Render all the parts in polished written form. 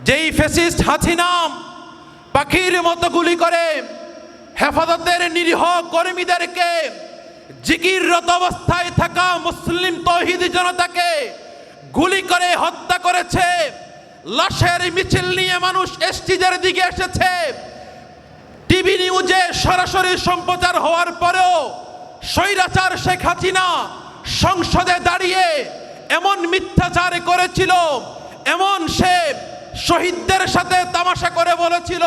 যেই ফ্যাসিস্ট হাসিনা পাখির মতো গুলি করে হেফাজতের নিরীহ কর্মীদেরকে, জিকিররত অবস্থায় থাকা মুসলিম তৌহিদি জনতাকে গুলি করে হত্যা করেছে। লাশের মিছিল নিয়ে মানুষ স্টেজের দিকে এসেছে। টিভি নিউজে সরাসরি সম্প্রচার হওয়ার পরেও স্বৈরাচার শেখ হাসিনা সংসদে দাঁড়িয়ে এমন মিথ্যাচার করেছিল, এমন সে শহীদদের সাথে তামাশা করে বলেছিল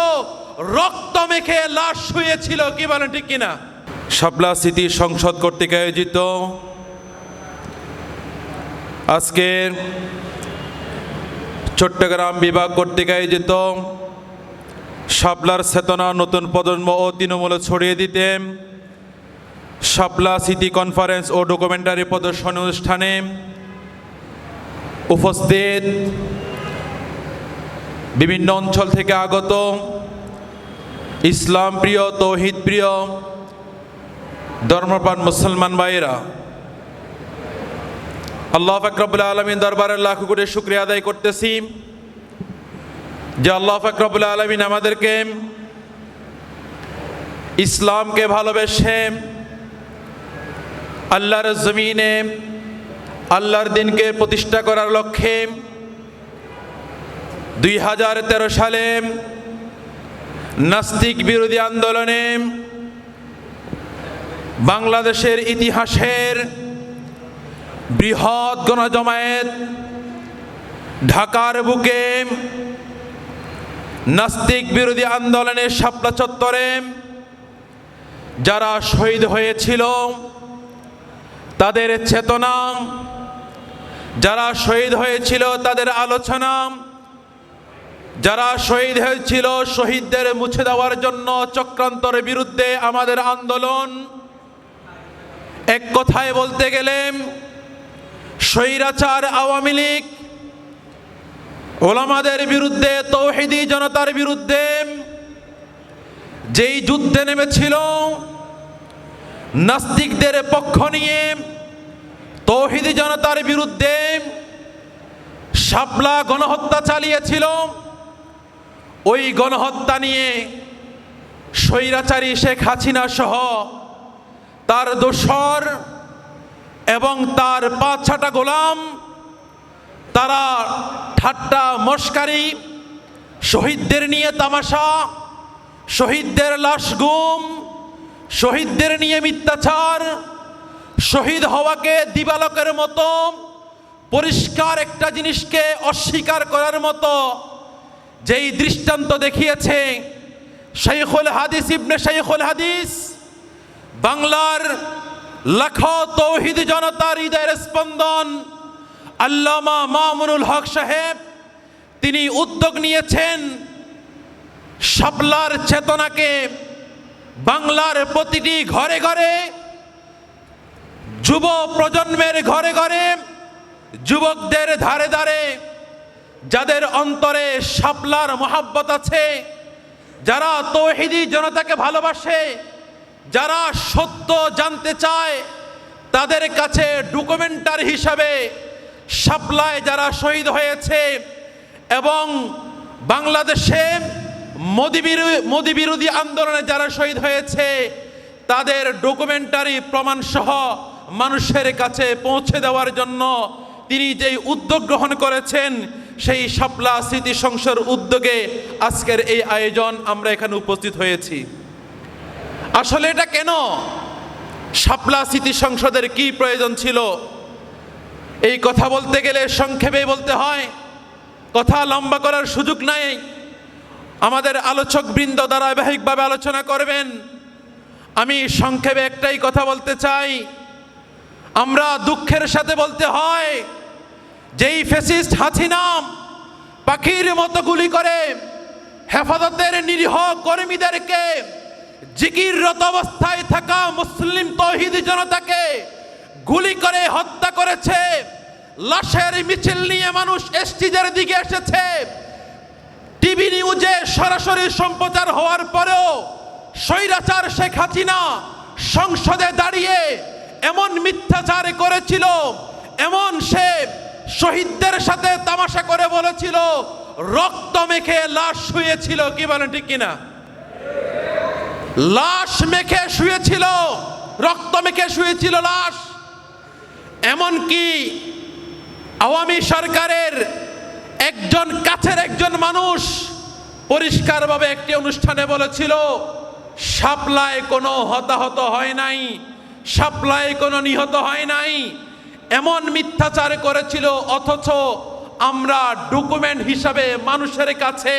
রক্ত মেখে লাশ শুয়েছিল। কি বলেন ঠিক কিনা? শাপলা স্মৃতি সংসদ কর্তৃক আয়োজিত আজকে চট্টগ্রাম বিভাগ কর্তৃক আয়োজিত শাপলার চেতনা নতুন প্রজন্ম ও তৃণমূলে ছড়িয়ে দিতে শাপলা স্মৃতি কনফারেন্স ও ডকুমেন্টারি প্রদর্শনী অনুষ্ঠানে উপস্থিত বিভিন্ন অঞ্চল থেকে আগত ইসলাম প্রিয়, তৌহিদ প্রিয়, ধর্মপ্রাণ মুসলমান ভাইয়েরা, আল্লাহ পাক রব্বুল আলামিন দরবারে লাখ কোটি শুকরিয়া আদায় করতেছি যে আল্লাহ পাক রব্বুল আলামিন আমাদেরকে ইসলামকে ভালোবেসে আল্লাহর জমিনে আল্লাহর দিনকে প্রতিষ্ঠা করার লক্ষ্যে 2013 সালে নাস্তিক বিরোধী আন্দোলনে বাংলাদেশের ইতিহাসের বৃহৎ গণজমায়েত ঢাকার বুকে নাস্তিক বিরোধী আন্দোলনের শাপলা চত্বরে যারা শহীদ হয়েছিল তাদের চেতনা, যারা শহীদ হয়েছিল তাদের আলোচনা, যারা শহীদ হয়েছিল শহীদদের মুছে দেওয়ার জন্য চক্রান্তরের বিরুদ্ধে আমাদের আন্দোলন, এক কথায় বলতে গেলে স্বৈরাচার আওয়ামী লীগ ওলামাদের বিরুদ্ধে, তৌহিদি জনতার বিরুদ্ধে যেই যুদ্ধে নেমেছিল, নাস্তিকদের পক্ষ নিয়ে তৌহিদি জনতার বিরুদ্ধে শাপলা গণহত্যা চালিয়েছিল, ওই গণহত্যা নিয়ে স্বৈরাচারী শেখ হাসিনা সহ তার দোসর এবং তার 5-6টা গোলাম তারা ঠাট্টা মস্কারি, শহীদদের নিয়ে তামাশা, শহীদদের লাশ গুম, শহীদদের নিয়ে মিথ্যাচার, শহীদ হওয়াকে দিবালোকের মতো পরিষ্কার একটা জিনিসকে অস্বীকার করার মতো যেই দৃষ্টান্ত দেখিয়েছে শাইখুল হাদিস ইবনে শাইখুল হাদিস, বাংলার লাখো তৌহিদি জনতার হৃদয়ের স্পন্দন আল্লামা মামুনুল হক সাহেব, তিনি উদ্যোগ নিয়েছেন শাপলার চেতনাকে বাংলার প্রতিটি ঘরে ঘরে, যুব প্রজন্মের ঘরে ঘরে, যুবকদের ধারে ধারে, যাদের অন্তরে শাপলার মহাব্বত আছে, যারা তৌহিদি জনতাকে ভালোবাসে, যারা সত্য জানতে চায়, তাদের কাছে ডকুমেন্টারি হিসাবে শাপলায় যারা শহীদ হয়েছে এবং বাংলাদেশে মোদি বিরোধী আন্দোলনে যারা শহীদ হয়েছে তাদের ডকুমেন্টারি প্রমাণ সহ মানুষের কাছে পৌঁছে দেওয়ার জন্য তিনি যেই উদ্যোগ গ্রহণ করেছেন, সেই শাপলা স্মৃতি সংসদ উদ্যোগে আজকের এই আয়োজন আমরা এখানে উপস্থিত হয়েছি। আসলে এটা কেন? শাপলা স্মৃতি সংসদের কি প্রয়োজন ছিল? এই কথা বলতে গেলে সংক্ষেপে বলতে হয়, কথা লম্বা করার সুযোগ নাই। আমাদের আলোচক বৃন্দ ধারাবাহিকভাবে আলোচনা করবেন। আমি সংক্ষেপে একটাই কথা বলতে চাই। আমরা দুঃখের সাথে বলতে হয়, যেই ফ্যাসিস্ট হাসিনা পাখির মতো গুলি করে হেফাজতের নিরীহ কর্মীদেরকে, জিকিররত অবস্থায় থাকা মুসলিম তৌহিদি জনতাকে গুলি করে হত্যা করেছে। লাশের মিছিল নিয়ে মানুষ স্টেজের দিকে এসেছে। টিভি নিউজে সরাসরি সম্প্রচার হওয়ার পরেও স্বৈরাচার শেখ হাসিনা সংসদে দাঁড়িয়ে এমন মিথ্যাচার করেছিল, এমন সে শহীদদের সাথে তামাশা করে বলেছিল রক্ত মেখে লাশ শুয়েছিল। কি বলেন ঠিক কিনা? লাশ মেখে শুয়েছিল, রক্ত মেখে শুয়েছিল লাশ। এমনকি আওয়ামী সরকারের একজন কাছের একজন মানুষ পরিষ্কারভাবে একটি অনুষ্ঠানে বলেছিল, শাপলায় কোনো হতাহত হয় নাই, শাপলায় কোনো নিহত হয় নাই, এমন মিথ্যাচার করেছিল। অথচ আমরা ডকুমেন্ট হিসাবে মানুষের কাছে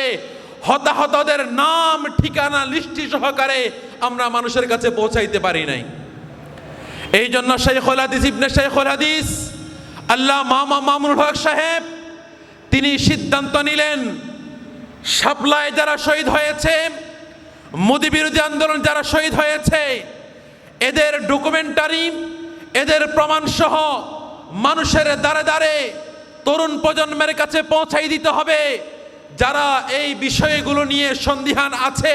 হতাহতদের নাম ঠিকানা লিস্টি সহকারে আমরা মানুষের কাছে পৌঁছাইতে পারি নাই। এই জন্য শাইখুল হাদিস ইবনে শাইখুল হাদিস আল্লামা মামুনুল হক সাহেব তিনি সিদ্ধান্ত নিলেন, শাপলায় যারা শহীদ হয়েছে, মোদি বিরোধী আন্দোলন যারা শহীদ হয়েছে, এদের ডকুমেন্টারি, এদের প্রমাণ সহ মানুষের দ্বারে দ্বারে তরুণ প্রজন্মের কাছে পৌঁছাই দিতে হবে। যারা এই বিষয়গুলো নিয়ে সন্দিহান আছে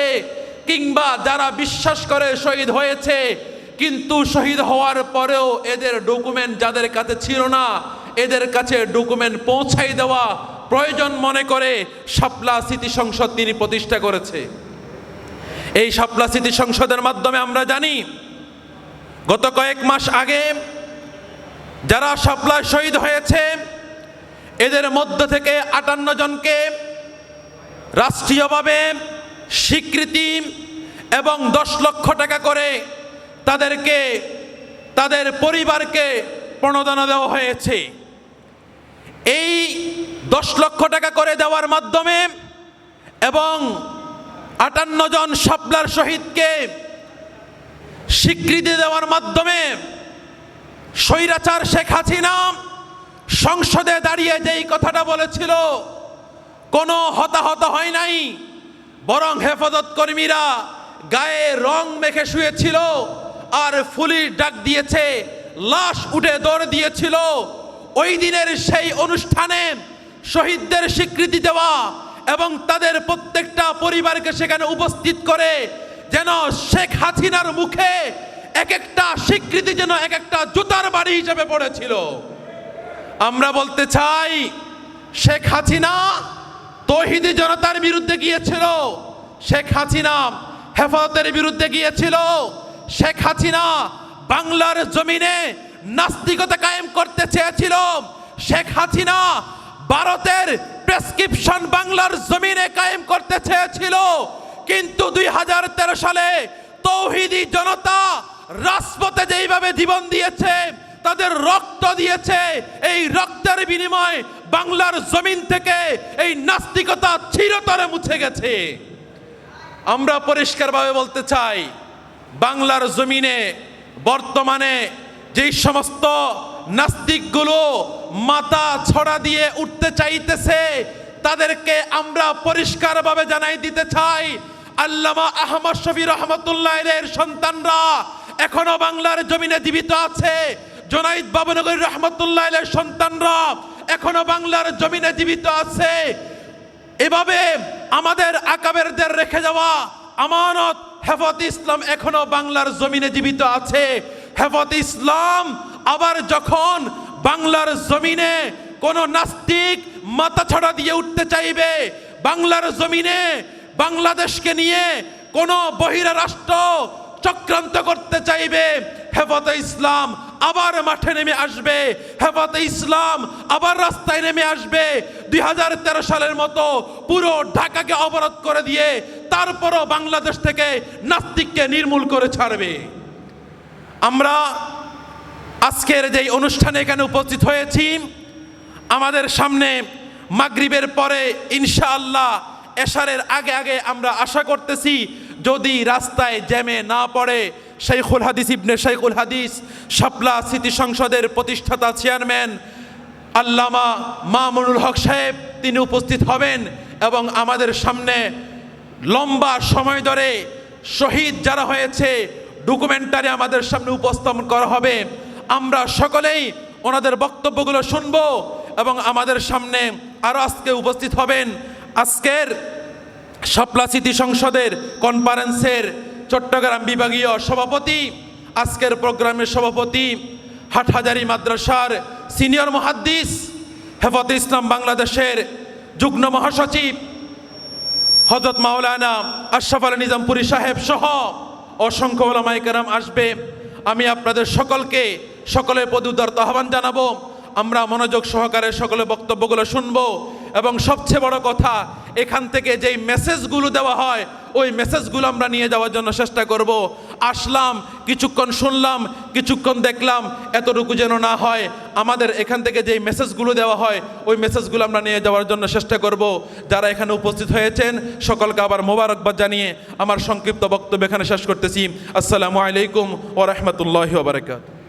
কিংবা যারা বিশ্বাস করে শহীদ হয়েছে কিন্তু শহীদ হওয়ার পরেও এদের ডকুমেন্ট যাদের কাছে ছিল না, এদের কাছে ডকুমেন্ট পৌঁছাই দেওয়া প্রয়োজন মনে করে শাপলা স্মৃতি সংসদ তিনি প্রতিষ্ঠা করেছে। এই শাপলা স্মৃতি সংসদের মাধ্যমে আমরা জানি গত কয়েক মাস আগে যারা শাপলায় শহীদ হয়েছে এদের মধ্য থেকে 58 জনকে রাষ্ট্রীয়ভাবে স্বীকৃতি এবং 10 লক্ষ টাকা করে তাদেরকে, তাদের পরিবারকে প্রণোদনা দেওয়া হয়েছে। এই 10 লক্ষ টাকা করে দেওয়ার মাধ্যমে এবং 58 জন শাপলার শহীদকে স্বীকৃতি দেওয়ার মাধ্যমে স্বৈরাচার শেখ হাসিনা সংসদে দাঁড়িয়ে যেই কথাটা বলেছিল, কোনো হতাহত হয় নাই, বরং হেফাজত কর্মীরা গায়ে রং মেখে শুয়েছিল আর পুলিশ ডাক দিয়েছে, লাশ উঠে দৌড় দিয়েছিল। ওই দিনের সেই অনুষ্ঠানে শহীদদের স্বীকৃতি দেওয়া এবং তাদের প্রত্যেকটা পরিবারকে সেখানে উপস্থিত করে যেন শেখ হাসিনার মুখে এক একটা স্বীকৃতি যেন এক একটা জুতার বাড়ি হিসেবে পড়েছিল। আমরা বলতে চাই, শেখ হাসিনা তৌহিদি জনতার বিরুদ্ধে গিয়েছিল, শেখ হাসিনা হেফাজতের বিরুদ্ধে গিয়েছিল, শেখ হাসিনা বাংলার জমিনে নাস্তিকতা কায়েম করতে চেয়েছিল, শেখ হাসিনা ভারতের প্রেসক্রিপশন বাংলার জমিনে কায়েম করতে চেয়েছিল। কিন্তু 2013 সালে তৌহিদি জনতা রাজপথে যেইভাবে জীবন দিয়েছে, তাদের রক্ত দিয়েছে, এই রক্তের বিনিময়ে বাংলার জমিন থেকে এই নাস্তিকতা চিরতরে মুছে গেছে। আমরা পরিষ্কারভাবে বলতে চাই, বাংলার জমিনে বর্তমানে যেই সমস্ত নাস্তিকগুলো মাথা ছড়া দিয়ে উঠতে চাইতেছে তাদেরকে আমরা পরিষ্কারভাবে জানাই দিতে চাই, আল্লামা আহমদ শফি রহমতুল্লাহ এর সন্তানরা এখনো বাংলার জমিনে জীবিত আছে। জুনাইদ বাবুনগরী রহমতুল্লাহ এর সন্তানরা এখনো বাংলার জমিনে জীবিত আছে। এভাবে আমাদের আকাবেরদের রেখে যাওয়া আমানত হেফাজত ইসলাম এখনো বাংলার জমিনে জীবিত আছে। হেফাজত ইসলাম আবার যখন বাংলার জমিনে কোন নাস্তিক মাথা ছড়া দিয়ে উঠতে চাইবে, বাংলার জমিনে বাংলাদেশকে নিয়ে কোন বহিরা রাষ্ট্র চক্রান্ত করতে চাইবে, হেফাজত ইসলাম আবার মাঠে নেমে আসবে, হেফাজত ইসলাম আবার রাস্তায় নেমে আসবে। 2013 সালের মতো পুরো ঢাকাকে অবরোধ করে দিয়ে তারপরও বাংলাদেশ থেকে নাস্তিককে নির্মূল করে ছাড়বে। আমরা আজকের যেই অনুষ্ঠানে এখানে উপস্থিত হয়েছি, আমাদের সামনে মাগরিবের পরে ইনশাআল্লাহ এশারের আগে আগে আমরা আশা করতেছি যদি রাস্তায় জ্যামে না পড়ে, শাইখুল হাদিস ইবনে শাইখুল হাদিস শাপলা স্মৃতি সংসদের প্রতিষ্ঠাতা চেয়ারম্যান আল্লামা মামুনুল হক সাহেব তিনি উপস্থিত হবেন এবং আমাদের সামনে লম্বা সময় ধরে শহীদ যারা হয়েছে ডকুমেন্টারি আমাদের সামনে উপস্থাপন করা হবে। আমরা সকলেই ওনাদের বক্তব্যগুলো শুনব এবং আমাদের সামনে আরও আজকে উপস্থিত হবেন আজকের শাপলা স্মৃতি সংসদের কনফারেন্সের চট্টগ্রাম বিভাগীয় সভাপতি, আজকের প্রোগ্রামের সভাপতি, হাটহাজারী মাদ্রাসার সিনিয়র মুহাদ্দিস, হেফাজত ইসলাম বাংলাদেশের যুগ্ম মহাসচিব হযরত মাওলানা আশরাফ আলী নিজামপুরী সাহেব সহ অসংখ্য ওলামায়ে কেরাম আসবে। আমি আপনাদের সকলের প্রতি উদারত আহ্বান জানাবো, আমরা মনোযোগ সহকারে সকলে বক্তব্যগুলো শুনবো এবং সবচেয়ে বড় কথা, এখান থেকে যেই মেসেজগুলো দেওয়া হয় ওই মেসেজগুলো আমরা নিয়ে যাওয়ার জন্য চেষ্টা করব। আসলাম, কিছুক্ষণ শুনলাম, কিছুক্ষণ দেখলাম, এতটুকু যেন না হয়। আমাদের এখান থেকে যেই মেসেজগুলো দেওয়া হয় ওই মেসেজগুলো আমরা নিয়ে যাওয়ার জন্য চেষ্টা করব। যারা এখানে উপস্থিত হয়েছেন সকলকে আবার মোবারকবাদ জানিয়ে আমার সংক্ষিপ্ত বক্তব্য এখানে শেষ করতেছি। আসসালামু আলাইকুম ওয়া রাহমাতুল্লাহি ওয়া বারাকাতুহু।